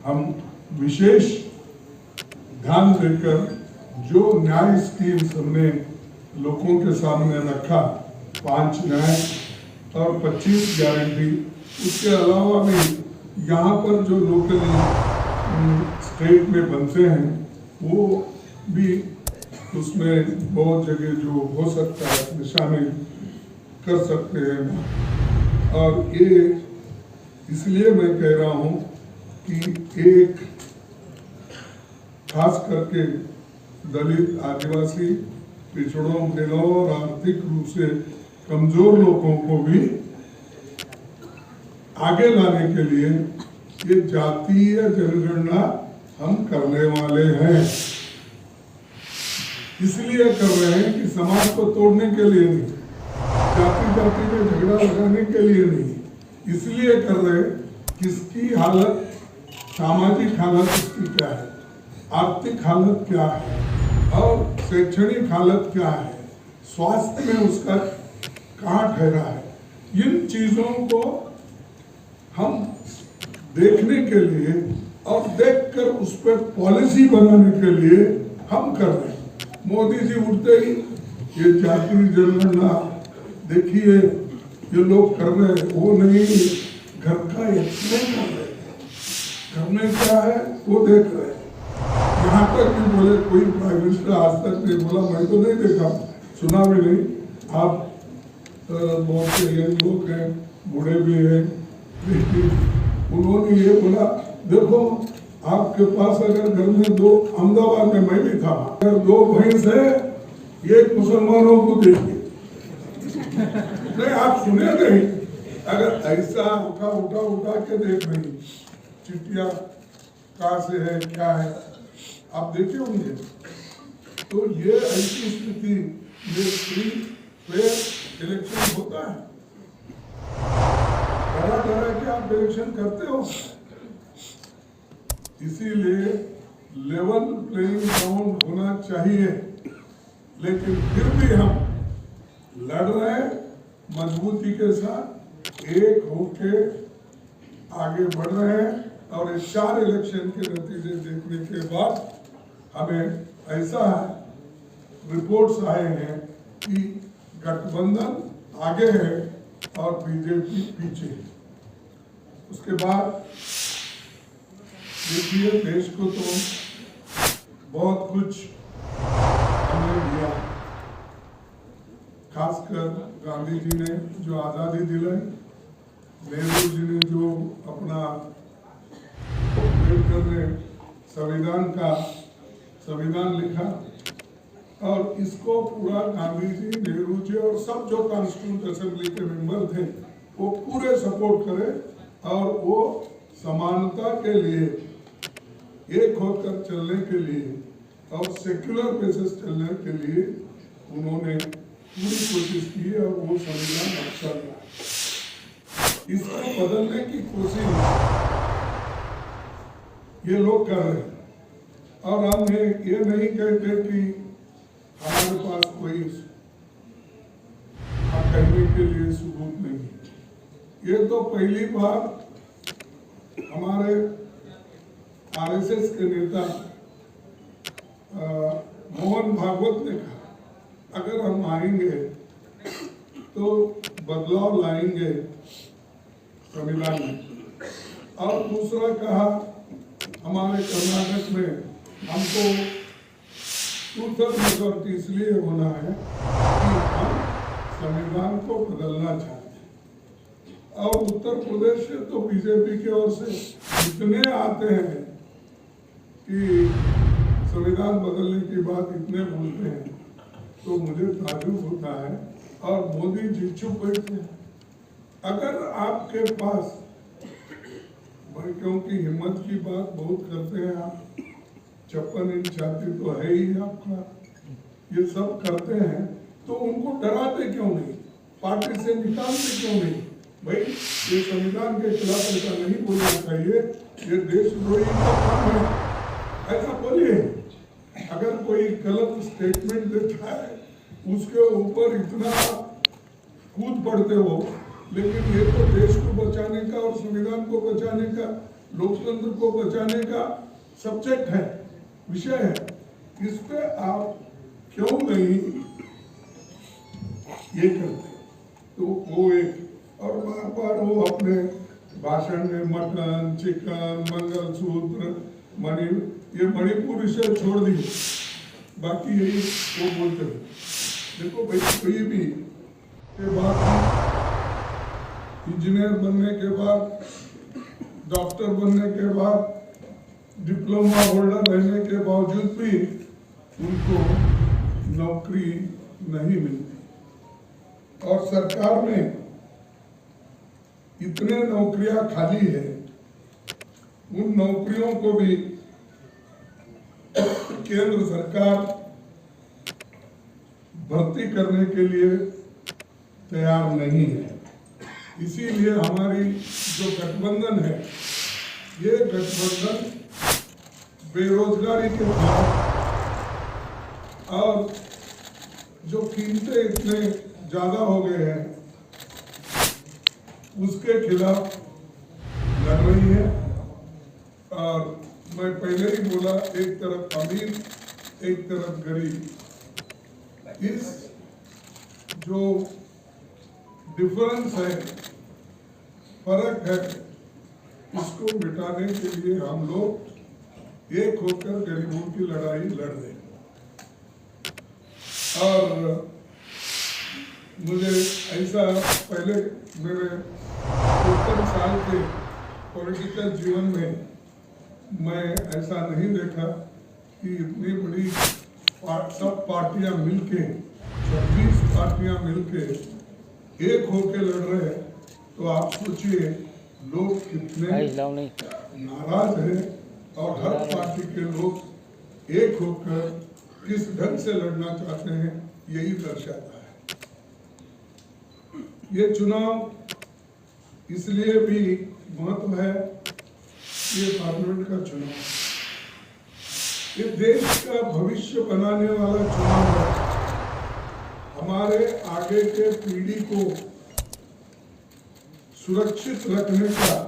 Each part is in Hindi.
हम विशेष ध्यान देकर जो न्याय स्कीम्स हमने लोगों के सामने रखा, 5 न्याय और 25 गारंटी, उसके अलावा भी यहाँ पर जो लोकली स्टेट में बनते हैं वो भी उसमें बहुत जगह जो हो सकता है उसमें शामिल कर सकते हैं। और ये इसलिए मैं कह रहा हूँ कि एक खास करके दलित, आदिवासी, पिछड़ों, महिलाओं और आर्थिक रूप से कमजोर लोगों को भी आगे लाने के लिए ये जातीय जनगणना हम करने वाले हैं। इसलिए कर रहे हैं कि समाज को तोड़ने के लिए नहीं, जाति जाति में झगड़ा लगाने के लिए नहीं, इसलिए कर रहे हैं किसकी हालत, सामाजिक हालत इसकी क्या है, आर्थिक हालत क्या है और शैक्षणिक हालत क्या है, स्वास्थ्य में उसका कहाँ ठहरा है, इन चीजों को हम देखने के लिए और देखकर उस पर पॉलिसी बनाने के लिए हम कर रहे हैं। मोदी जी उठते ही ये जातीय जनगणना देखिए ये लोग कर रहे हैं, वो नहीं, घर का एक्सप्लेन कर रहे हैं, घर में क्या है वो देख रहे हैं। यहाँ तक भी बोले कोई प्राइम मिनिस्टर आज तक नहीं बोला, मैं तो नहीं देखा, सुना भी नहीं। आप बहुत से यंग लोग हैं, बूढ़े भी हैं, उन्होंने ये बोला देखो आपके पास अगर घर में 2, अहमदाबाद में मैं भी था, अगर 2 भैंस है, एक मुसलमानों को देखिए। नहीं आप सुने नहीं, अगर ऐसा उठा के देख रही चिट्ठिया कहाँ से है क्या है आप देखे होंगे। तो ये ऐसी स्थिति, ये फ्री फेयर इलेक्शन होता है, डरा के आप इलेक्शन करते हो। इसीलिए लेवल प्लेइंग ग्राउंड होना चाहिए, लेकिन फिर भी हम लड़ रहे हैं मजबूती के साथ, एक होके आगे बढ़ रहे हैं। और इस 4 इलेक्शन के नतीजे देखने के बाद हमें ऐसा रिपोर्ट्स आए हैं कि गठबंधन आगे है और बीजेपी पीछे है। उसके बाद देखिए देश को तो बहुत कुछ हमने दिया, खासकर गांधी जी ने जो आज़ादी दिलाई, नेहरू जी ने जो अपना अम्बेडकर ने संविधान लिखा, और इसको पूरा गांधी जी, नेहरू जी और सब जो कॉन्स्टिट्यूंट असेंबली के मेंबर थे वो पूरे सपोर्ट करे और वो समानता के लिए, एक होकर चलने के लिए और सेक्युलर बेसिस चलने के लिए उन्होंने पूरी कोशिश की और वो संविधान अच्छा था। इसको बदलने की कोशिश ये लोग कर रहे हैं। और हम ये नहीं कहते कि हमारे पास कोई कहने के लिए सबूत नहीं है। ये तो पहली बार हमारे आरएसएस के नेता मोहन भागवत ने कहा अगर हम आएंगे तो बदलाव लाएंगे संविधान में। और दूसरा कहा हमारे कर्नाटक में हमको 2/3 मेजॉरिटी इसलिए होना है कि हम संविधान को बदलना चाहते हैं। और उत्तर प्रदेश से तो बीजेपी की ओर से इतने आते हैं कि संविधान बदलने की बात इतने बोलते हैं, तो मुझे ताज्जुब होता है। और मोदी जी चुप बैठते हैं। अगर आपके पास, क्योंकि हिम्मत की बात बहुत करते हैं आप, 56 इंच छाती तो है ही आपका, ये सब करते हैं, तो उनको डराते क्यों नहीं, पार्टी से निकालते क्यों नहीं? भाई ये संविधान के खिलाफ ऐसा नहीं बोलना चाहिए, ये देशद्रोही का काम है, ऐसा बोलिए। अगर कोई गलत स्टेटमेंट देता है उसके ऊपर इतना कूद पड़ते हो, लेकिन ये तो देश को बचाने का और संविधान को बचाने का लोकतंत्र को बचाने का सब्जेक्ट है, विषय है। इस पे आप क्यों नहीं ये करते? तो वो एक और बार बार वो अपने भाषण में मटन, चिकन, मंगलसूत्र, ये मणिपुर विषय छोड़ दिए, बाकी यही वो बोलते हैं। देखो भाई, कोई भी के बाद इंजीनियर बनने के बाद, डॉक्टर बनने के बाद, डिप्लोमा होल्डर रहने के बावजूद भी उनको नौकरी नहीं मिलती। और सरकार में इतने नौकरियां खाली है, उन नौकरियों को भी केंद्र सरकार भर्ती करने के लिए तैयार नहीं है। इसीलिए हमारी जो गठबंधन है, ये गठबंधन बेरोजगारी के खिलाफ और जो कीमतें इतने ज्यादा हो गए हैं उसके खिलाफ लड़ रही है। और मैं पहले ही बोला, एक तरफ अमीर, एक तरफ गरीब, इस जो डिफरेंस है, फर्क है, इसको मिटाने के लिए हम लोग एक होकर गरीबों की लड़ाई लड़ रहे हैं। और मुझे ऐसा पहले मेरे 70 साल के पॉलिटिकल जीवन में मैं ऐसा नहीं देखा कि इतनी बड़ी सब पार्टियां मिलके, 26 पार्टियां मिलके एक होके लड़ रहे हैं। तो आप सोचिए लोग कितने नाराज हैं, और हर पार्टी के लोग एक होकर किस ढंग से लड़ना चाहते हैं, यही दर्शाता है। ये चुनाव इसलिए भी महत्व है, ये पार्लियामेंट का चुनाव, ये देश का भविष्य बनाने वाला चुनाव है। हमारे आगे के पीढ़ी को सुरक्षित रखने का,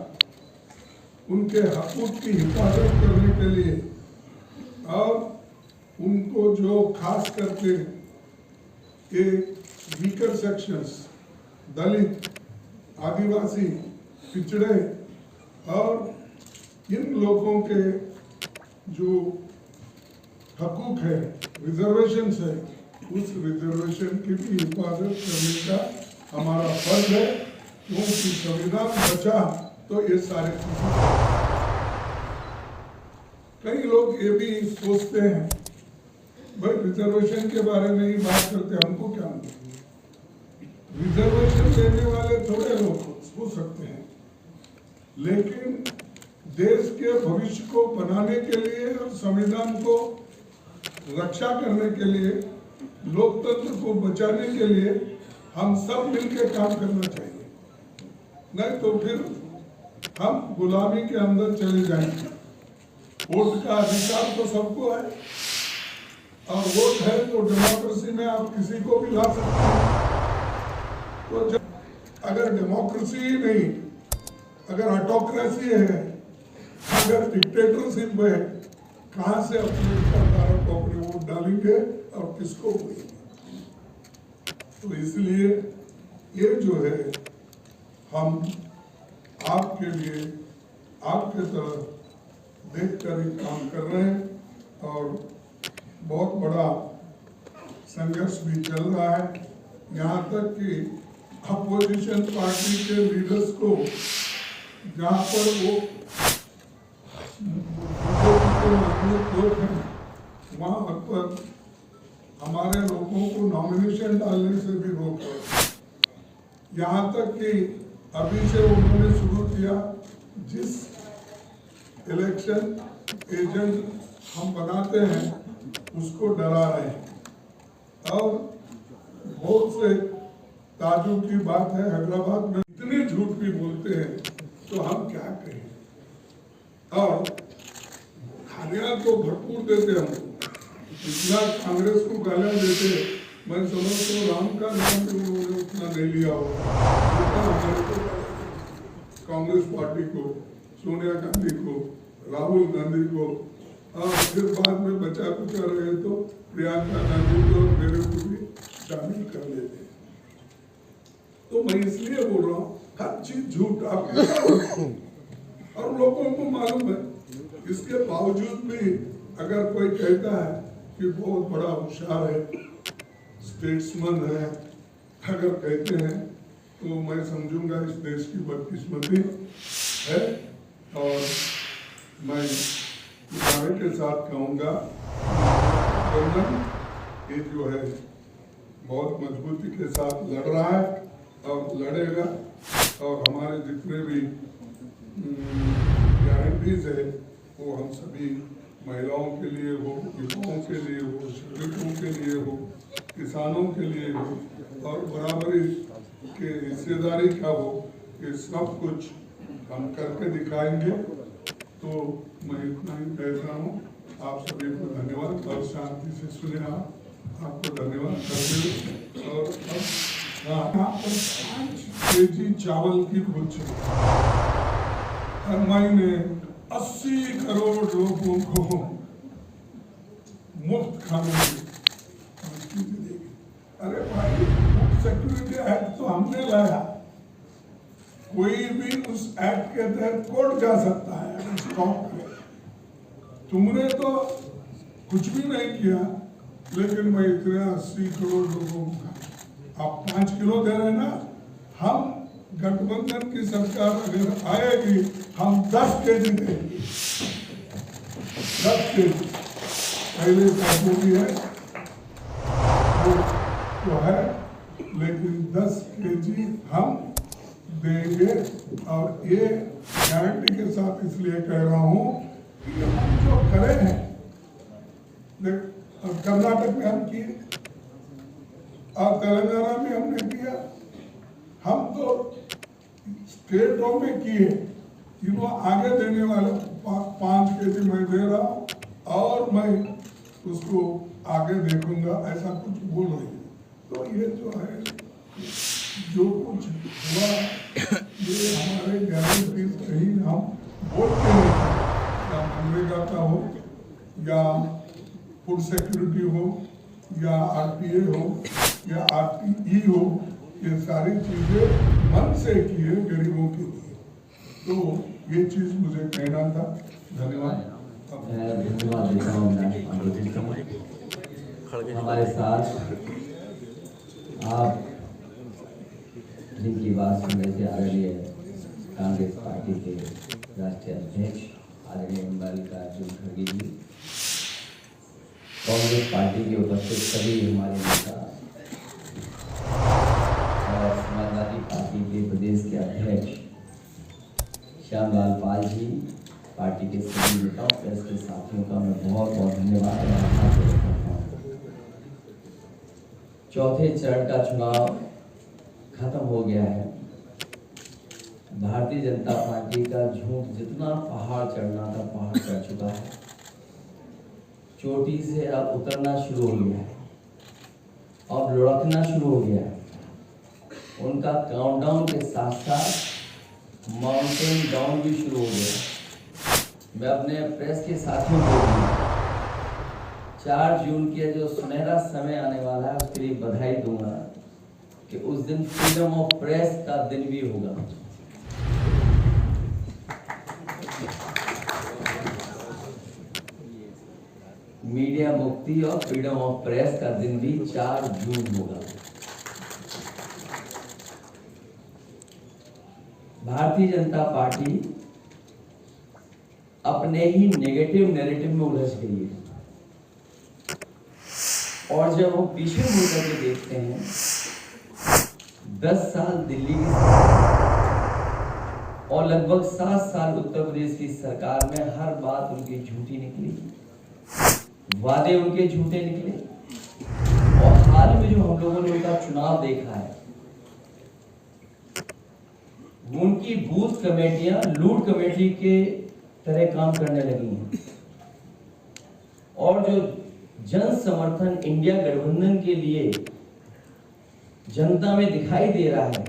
उनके हकूक की हिफाजत करने के लिए, और उनको जो खास करके ये वीकर सेक्शंस, दलित, आदिवासी, पिछड़े और इन लोगों के जो हकूक है, रिजर्वेशन है, उस रिजर्वेशन की भी हिफाजत करने का हमारा फर्ज है। क्योंकि संविधान बचा तो ये सारे चीजें। कई लोग ये भी सोचते हैं, भाई रिजर्वेशन के बारे में ही बात करते, हमको क्या मिलेगा? रिजर्वेशन देने वाले थोड़े लोग हो सकते हैं, लेकिन देश के भविष्य को बनाने के लिए और संविधान को रक्षा करने के लिए, लोकतंत्र को बचाने के लिए हम सब मिलकर काम करना चाहिए। नहीं तो फिर हम गुलामी के अंदर चले जाएंगे। वोट का अधिकार तो सबको है, और वोट है तो डेमोक्रेसी में आप किसी को भी ला सकते हैं। तो जब अगर डेमोक्रेसी ही नहीं, अगर ऑटोक्रेसी है, अगर डिक्टेटरशिप है, कहां से अपने सरकारों को अपने वोट डालेंगे और किसको देंगे? तो इसलिए ये जो है, हम आपके लिए, आपके तरफ देखकर ही काम कर रहे हैं, और बहुत बड़ा संघर्ष भी चल रहा है। यहाँ तक कि अपोजिशन पार्टी के लीडर्स को, जहाँ पर वो मजबूत लोग हैं, वहाँ पर हमारे लोगों को नॉमिनेशन डालने से भी रोक है। यहाँ तक कि अभी से उन्होंने शुरू किया, जिस इलेक्शन एजेंट हम बनाते हैं उसको डरा रहे हैं। और बहुत से ताजुब की बात है, हैदराबाद में इतने झूठ भी बोलते हैं, तो हम क्या कहें? और गालियां तो भरपूर देते हम, इतना कांग्रेस को गालियां देते, मैं समझता हूँ राम का नाम भी उन्होंने उतना नहीं लिया होगा, कांग्रेस पार्टी को सोनिया गांधी को, राहुल गांधी को, और फिर बाद में बचा कुचा रहे तो प्रियंका गांधी को और मेरे को भी शामिल कर लेते। तो मैं इसलिए बोल रहा हूँ हर चीज झूठ आपको और लोगों को मालूम है। इसके बावजूद भी अगर कोई कहता है कि बहुत बड़ा होशियार है, स्टेट्समैन है, अगर कहते हैं तो मैं समझूंगा इस देश की बदकिस्मती है। और मैं इशारे के साथ कहूँगा ये जो है बहुत मजबूती के साथ लड़ रहा है और लड़ेगा, और हमारे जितने भी गारंटीज है वो हम सभी महिलाओं के लिए हो, युवाओं के लिए हो, श्रमिकों के लिए हो, किसानों के लिए हो, और बराबरी के हिस्सेदारी का हो, ये सब कुछ हम करके दिखाएंगे। तो मैं इतना ही कहता हूँ, आप सभी को धन्यवाद और शांति से सुने। आपको धन्यवाद करते हुए। और यहाँ पर 5 केजी चावल की घोषणा हर महीने 80 करोड़ लोगों को मुफ्त खाने की मिलेगी। अरे भाई, फूड सिक्योरिटी एक्ट तो हमने लाया, कोई भी उस एक्ट के तहत कोर्ट जा सकता है स्टॉप करे। तुमने तो कुछ भी नहीं किया, लेकिन मैं इतने 80 करोड़ लोगों को आप 5 किलो दे रहे ना। हम गठबंधन की सरकार अगर आएगी हम 10 केजी देंगे, 10 केजी। पहले जो भी है वो है, लेकिन 10 केजी हम देंगे। और ये गारंटी के साथ इसलिए कह रहा हूँ कि हम जो करे हैं, कर्नाटक में हम किए और तेलंगाना में हमने किया, हम तो स्टेटों में किए। इनको आगे देने वाले 5 केजी मैं दे रहा हूँ और मैं उसको आगे देखूंगा, ऐसा कुछ बोल रही है। तो ये जो है, जो कुछ हुआ ये हमारे गारंटी कहीं हम बोलते हैं, या मनरेगा का हो, या फूड सिक्योरिटी हो, या आरटीए हो, या आरटीई हो, ये सारी चीजें मन से किए गरीबों के लिए। तो ये चीज मुझे कहना था। धन्यवाद। हमारे साथ आप जिनकी बात सुनने से आदरणीय कांग्रेस पार्टी के राष्ट्रीय अध्यक्ष आदरणीय मल्लिकार्जुन खड़गे जी, कांग्रेस पार्टी के उपस्थित सभी हमारे नेता और समाजवादी पार्टी के प्रदेश के अध्यक्ष श्यामलाल पाल जी, पार्टी के सभी नेताओं प्रेस के साथियों का मैं बहुत बहुत धन्यवाद करता हूँ। चौथे चरण का चुनाव खत्म हो गया है। भारतीय जनता पार्टी का झूठ जितना पहाड़ चढ़ना था पहाड़ चढ़ चुका है, चोटी से अब उतरना शुरू हो गया है, अब लुढ़कना शुरू हो गया है। उनका काउंटडाउन के साथ साथ माउंटेन डाउन भी शुरू हो गया। मैं अपने प्रेस के साथियों को 4 जून के जो सुनहरा समय आने वाला है उसके लिए बधाई दूंगा कि उस दिन फ्रीडम ऑफ प्रेस का दिन भी होगा। मीडिया मुक्ति और फ्रीडम ऑफ प्रेस का दिन भी 4 जून होगा। भारतीय जनता पार्टी अपने ही नेगेटिव नैरेटिव में उलझ गई है, और जब हम पीछे मुड़ करके देखते हैं 10 साल दिल्ली की और लगभग 7 साल उत्तर प्रदेश की सरकार में हर बात उनकी झूठी निकली, वादे उनके झूठे निकले। और हाल में जो हम लोगों ने उनका चुनाव देखा है, उनकी बूथ कमेटियां लूट कमेटी के तरह काम करने लगी हैं, और जो जन समर्थन इंडिया गठबंधन के लिए जनता में दिखाई दे रहा है,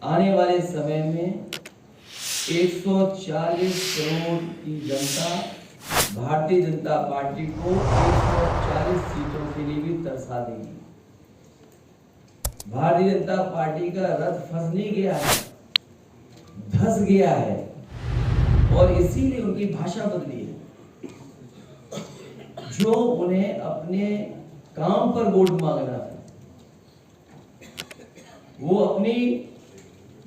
आने वाले समय में 140 करोड़ की जनता भारतीय जनता पार्टी को 140 सीटों के लिए भी तरसा देगी। भारतीय जनता पार्टी का रथ फंस नहीं गया है, धस गया है, और इसीलिए उनकी भाषा बदली है। जो उन्हें अपने काम पर वोट मांगना है, वो अपनी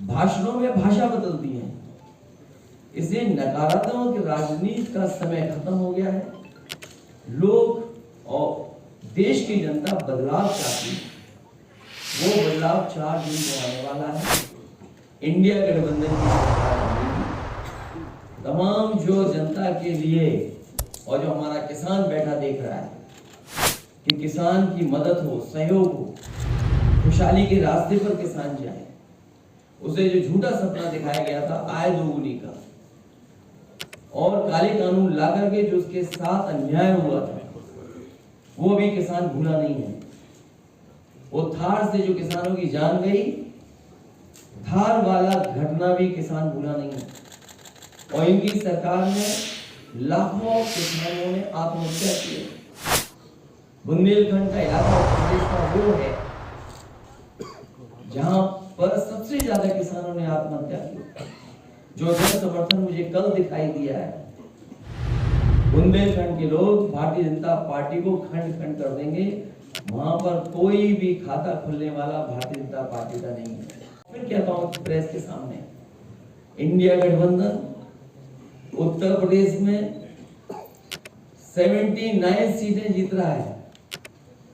भाषणों में भाषा बदलती है। इसलिए नकारात्मक राजनीति का समय खत्म हो गया है। लोग और देश की जनता बदलाव चाहती है। वो बदलाव 4 दिन को आने वाला है। इंडिया गठबंधन की सरकार बनेगी। तमाम जो जनता के लिए और जो हमारा किसान बैठा देख रहा है कि किसान की मदद हो, सहयोग हो, खुशहाली के रास्ते पर किसान जाए, उसे जो झूठा सपना दिखाया गया था आय दोगुनी का, और काले कानून ला करके जो उसके साथ अन्याय हुआ था, वो भी किसान भूला नहीं है। वो थार से जो किसानों की जान गई, थार वाला घटना भी किसान भूला नहीं है। और इनकी सरकार ने लाखों किसानों ने आत्महत्या की। बुंदेलखंड का इलाका प्रदेश का वो है जहां पर सबसे ज्यादा किसानों ने आत्महत्या की। जो जन समर्थन मुझे कल दिखाई दिया है, बुंदेलखंड के लोग भारतीय जनता पार्टी को खंड खंड कर देंगे। वहां पर कोई भी खाता खुलने वाला भारतीय जनता पार्टी का नहीं है। फिर कहता हूं प्रेस के सामने, इंडिया गठबंधन उत्तर प्रदेश में 79 सीटें जीत रहा है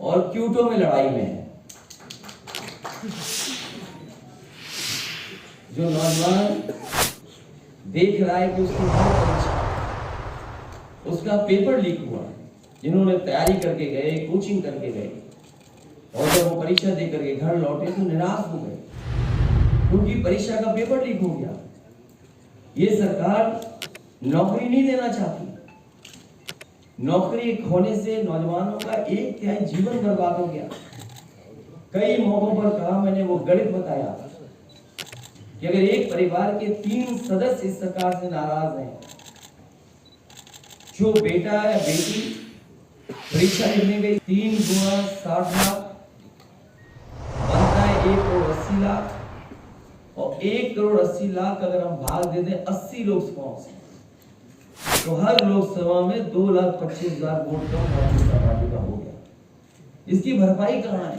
और क्यूटो में लड़ाई में है। जो नौजवान देख रहा है कि उसकी हर परीक्षा, उसका पेपर लीक हुआ, जिन्होंने तैयारी करके गए, कोचिंग करके गए, और जब वो परीक्षा दे करके घर लौटे तो निराश हो गए, क्योंकि परीक्षा का पेपर लीक हो गया। ये सरकार नौकरी नहीं देना चाहती। नौकरी खोने से नौजवानों का 1/3 जीवन बर्बाद हो गया। कई मौकों पर कहा मैंने, वो गणित बताया कि अगर एक परिवार के 3 सदस्य इस सरकार से नाराज हैं, जो बेटा या बेटी परीक्षा लिखने गई, 3 गुना 60 लाख बनता है 1 करोड़ 80 लाख, और 1 करोड़ 80 लाख अगर हम भाग दे दें 80 लोकसभाओं से, तो हर लोकसभा में 2,25,000 वोट कम भारतीय जनता पार्टी का हो गया। इसकी भरपाई कहां है?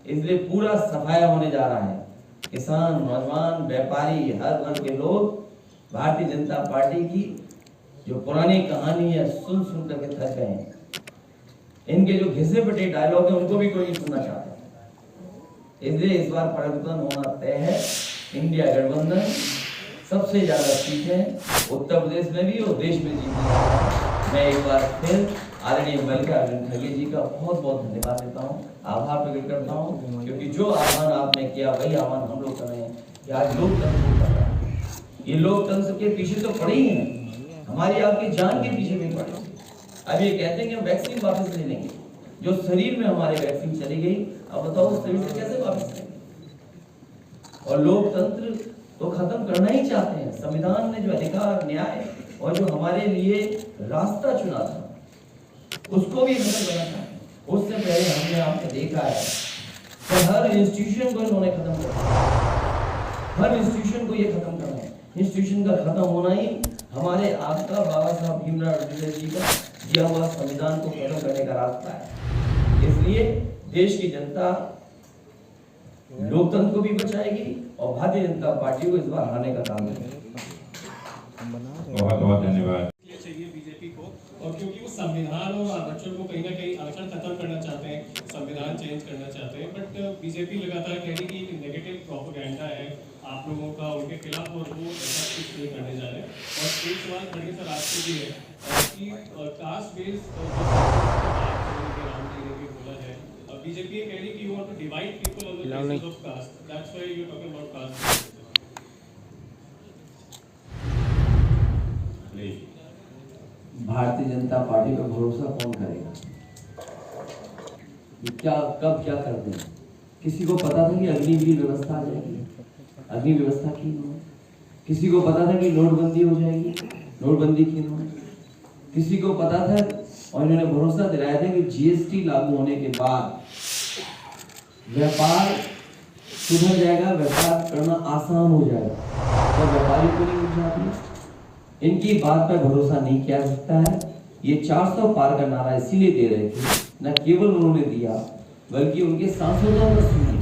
इसलिए पूरा सफाया होने जा रहा है। किसान, नौजवान, व्यापारी, हर वर्ग के लोग भारतीय जनता पार्टी की जो पुरानी कहानी है सुन सुन करके थक गए हैं। इनके जो घिसे पिटे डायलॉग है उनको भी कोई नहीं सुनना चाहता। इसलिए इस बार परिवर्तन होना तय है। इंडिया गठबंधन सबसे ज्यादा सीटें उत्तर प्रदेश में भी और देश में जीती। मैं एक बार फिर आदरणीय मल्लिकार्जुन खड़गे जी का बहुत बहुत धन्यवाद देता हूँ, आभार प्रकट करता हूँ, क्योंकि जो आह्वान आपने किया वही आह्वान हम लोग कर रहे हैं कि आज लोकतंत्र कर रहा है। ये लोकतंत्र के पीछे तो पड़े ही हैं, हमारी आपकी जान के पीछे भी पड़े। अब ये कहते हैं कि हम वैक्सीन वापस ले लेंगे, जो शरीर में हमारे वैक्सीन चली गई, अब बताओ उस शरीर से कैसे वापस लेंगे? और लोकतंत्र तो खत्म करना ही चाहते हैं। संविधान ने जो अधिकार, न्याय और जो हमारे लिए रास्ता चुना था, उसको भी खत्म करना चाहते हैं। उससे पहले हमने आपने देखा है कि हर इंस्टीट्यूशन को इन्होंने खत्म कर दिया। हर इंस्टीट्यूशन को ये खत्म करना है। इंस्टीट्यूशन का खत्म होना ही हमारे आपका बाबा साहब भीमराव अम्बेडकर जी का दिया हुआ संविधान को खत्म करने का रास्ता है। इसलिए देश की जनता लोकतंत्र को भी बचाएगी और भारतीय जनता पार्टी को इस बार हराने का काम करेगी। बहुत बहुत धन्यवाद। चाहिए बीजेपी को, और क्योंकि वो संविधान और आरक्षण को कहीं ना कहीं आरक्षण खत्म करना चाहते हैं, संविधान चेंज करना चाहते हैं, बट बीजेपी लगातार कह रही कि एक नेगेटिव प्रोपेगेंडा है आप लोगों का उनके खिलाफ, और वो ऐसा कुछ नहीं करने जा रहे हैं। और एक सवाल खड़गे सर आपसे भी है कि कास्ट बेस्ड बोला है, बीजेपी कह रही कि you want to divide people on the basis of caste, that's why you talking about caste. Bharatiya Janata party पर भरोसा कौन करेगा? क्या कब क्या कर दें? किसी को पता था कि अग्निवीर व्यवस्था आ जाएगी? अग्नि व्यवस्था की किसी को पता था कि नोटबंदी हो जाएगी? नोटबंदी की इन्होंने, किसी को पता था और इन्होंने भरोसा दिलाया था कि जीएसटी लागू होने के बाद व्यापार सुधर जाएगा, व्यापार करना आसान हो जाएगा। तो व्यापारी को नहीं बुझाती, इनकी बात पर भरोसा नहीं किया जा सकता है। ये 400 पार का नारा इसीलिए दे रहे थे, न केवल उन्होंने दिया बल्कि उनके सांसदों ने सुनी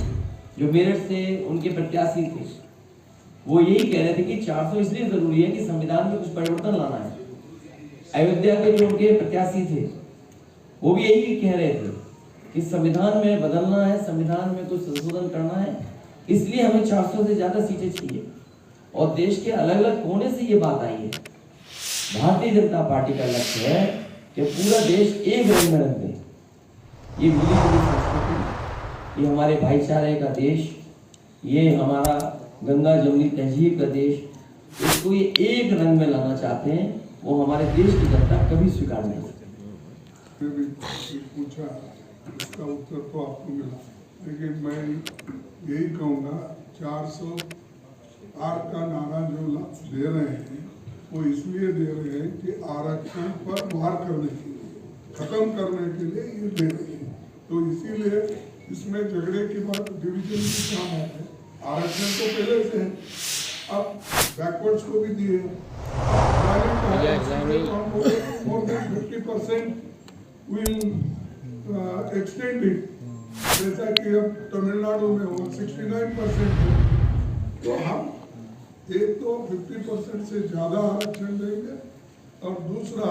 जो मेरठ से उनके प्रत्याशी थे। वो यही कह रहे थे कि 400 इसलिए जरूरी है कि संविधान में कुछ परिवर्तन लाना है। अयोध्या के जो उनके प्रत्याशी थे वो भी यही कह रहे थे कि संविधान में बदलना है, संविधान में कुछ संशोधन करना है, इसलिए हमें 400 से ज्यादा सीटें चाहिए। और देश के अलग अलग कोने से ये बात आई है। भारतीय जनता पार्टी का लक्ष्य है कि पूरा देश एक रंग में रंग दे। ये मिली जुली संस्कृति, ये हमारे भाईचारे का देश, ये हमारा गंगा जमुनी तहजीब का देश, इसको ये एक रंग में लाना चाहते हैं। वो हमारे देश की जनता कभी स्वीकार नहीं करती। पूछा, इसका उत्तर तो आपको मिला, लेकिन मैं यही कहूँगा 400 पार का नारा जो दे रहे हैं वो इसलिए दे रहे हैं कि आरक्षण पर वार करने के लिए, खत्म करने के लिए ये दे रहे हैं। तो इसीलिए इसमें झगड़े की बात, डिवीजन की काम है। आरक्षण तो पहले से है, अब बैकवर्ड्स को भी दिए, more than 50% will extend it, जैसा कि अब तमिलनाडु में वो 69% है। तो हम एक तो 50% से ज्यादा आरक्षण देंगे और दूसरा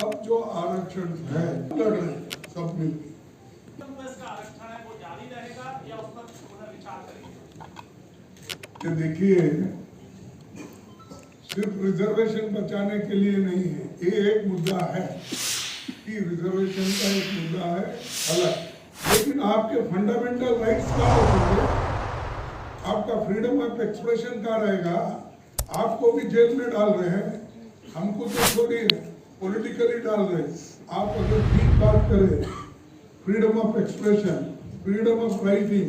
अब जो आरक्षण है लड़ रहे सब मिलकर देखिए, सिर्फ रिजर्वेशन बचाने के लिए नहीं है, ये एक मुद्दा है कि रिजर्वेशन का एक मुद्दा है अलग, लेकिन आपके फंडामेंटल राइट्स क्या होंगे, आपका फ्रीडम ऑफ एक्सप्रेशन का रहेगा। आपको भी जेल में डाल रहे हैं, हमको तो थोड़ी पॉलिटिकली डाल रहे हैं। आप अगर ठीक बात करें, freedom of expression, freedom of writing,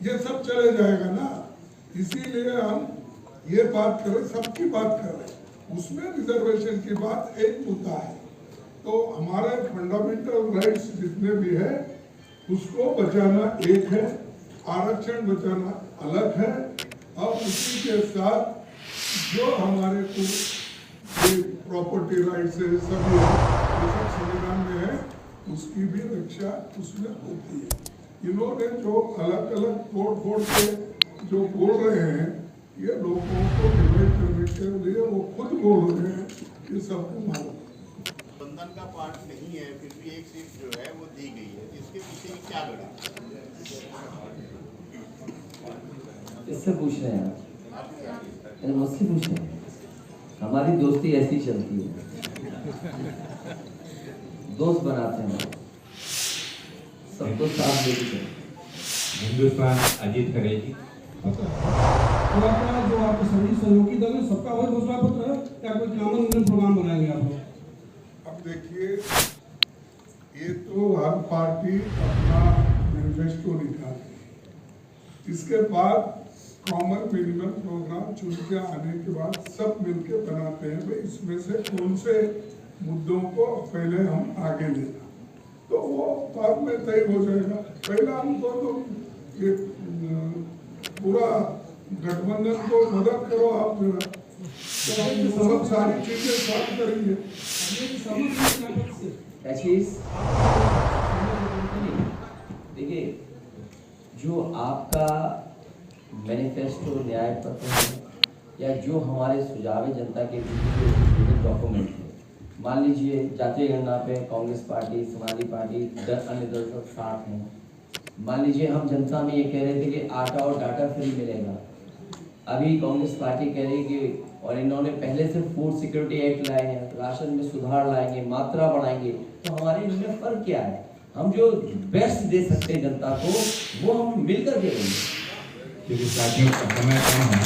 ये सब चले जाएगा ना। इसीलिए हम ये बात करें, सबकी बात कर रहे हैं, उसमें रिजर्वेशन की बात एक मुद्दा है। तो हमारे फंडामेंटल राइट्स जितने भी है उसको बचाना एक है, आरक्षण बचाना अलग है, और उसी के साथ जो हमारे को प्रॉपर्टी राइट्स है, सभी ये सब संविधान में है, उसकी भी रक्षा उसमें होती है। इन्होंने जो अलग अलग तोड़ के जो बोल रहे हैं, ये लोगों को डिवाइड करने के लिए वो खुद बोल रहे हैं, ये सबको मालूम। बंधन का पार्ट नहीं है, फिर भी एक सीट जो है वो दी गई है, इसके पीछे की क्या गणित? इससे पूछ रहे हैं आप, मुझसे पूछ रहे हैं। हमारी दोस्ती ऐसी चलती है, दोस्त बनाते हैं, सबको साथ लेके चलते। हिंदुस्तान अजीत करेगी। तो अपना जो आपके सभी सहयोगी दल है, सबका वही घोषणा पत्र है या कोई नामांकन प्रोग्राम बनाएंगे आप लोग? अब देखिए, ये तो हर पार्टी अपना मैनिफेस्टो निकालती है, इसके बाद कॉमन मिनिमम प्रोग्राम चुन के आने के बाद सब मिलके बनाते हैं भाई इसमें से कौन से मुद्दों को पहले हम आगे लेना, तो वो बाद में तय हो जाएगा। पहला हमको तो ये पूरा गठबंधन को मदद करो आप मेरा, तो हम सब सारी चीजें सॉल्व करेंगे। देखिए, जो आपका मैनिफेस्टो, न्याय पत्र है, या जो हमारे सुझाव जनता के बीच डॉक्यूमेंट है, मान लीजिए जातीय गणना पे कांग्रेस पार्टी, समाजवादी पार्टी, 10 अन्य दल सब साथ हैं। मान लीजिए हम जनता में ये कह रहे थे कि आटा और डाटा फ्री मिलेगा, अभी कांग्रेस पार्टी कह रही कि, और इन्होंने पहले से फूड सिक्योरिटी एक्ट लाए हैं, राशन में सुधार लाएंगे, मात्रा बढ़ाएंगे, तो हमारे इनमें फर्क क्या है? हम जो बेस्ट दे सकते हैं जनता को वो हम मिलकर दे देंगे। क्योंकि साथियों का समय कम है।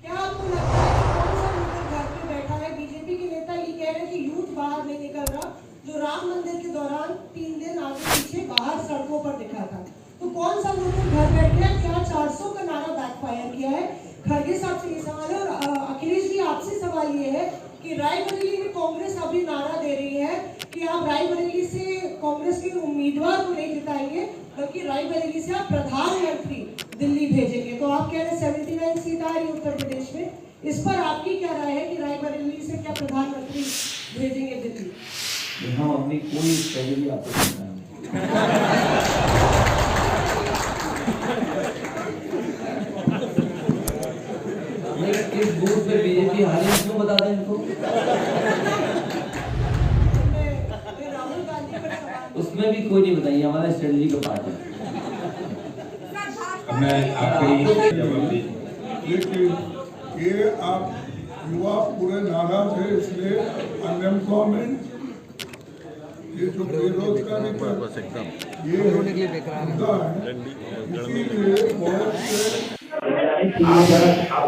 क्या आपको लगता है कि कौन सा लीडर घर पे बैठा है? बीजेपी के नेता ये कह रहे हैं कि यूथ बाहर नहीं निकल रहा, जो राम मंदिर के दौरान 3 दिन आगे पीछे बाहर सड़कों पर दिखा था, तो कौन सा लीडर घर बैठ गया? क्या 400 का नारा बैकफायर किया है? खड़गे साहब से ये सवाल है और रायबरेली में कांग्रेस अभी नारा दे रही है कि आप रायबरेली से कांग्रेस के उम्मीदवार को नहीं जिताएंगे, बल्कि रायबरेली से आप प्रधानमंत्री दिल्ली भेजेंगे। तो आप कह रहे हैं 79 सीट आ रही उत्तर प्रदेश में, इस पर आपकी क्या राय है कि रायबरेली से क्या प्रधानमंत्री भेजेंगे दिल्ली? हम अपनी कोई स्ट्रेटेजी आपको बताएंगे। इस बूथ पे बीजेपी हारी है, इसको बता दें इनको। राहुल गांधी पर सवाल, उसमें भी कोई नहीं बताइए, हमारे स्ट्रेटेजी का पार्ट है। अब मैं आखिरी जवाब दीजिए। लेकिन ये आप युवा पूरे नाराज है, इसलिए अनएम्प्लॉयमेंट, ये जो बेरोजगारी का ये मुद्दा है, इसीलिए बहुत से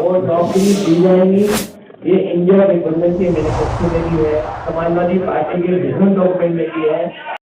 वो नौकरी दी जाएगी, ये इंडिया गवर्नमेंट की मैनिफेस्टो में भी है, समाजवादी पार्टी के विजन डॉक्यूमेंट में भी है।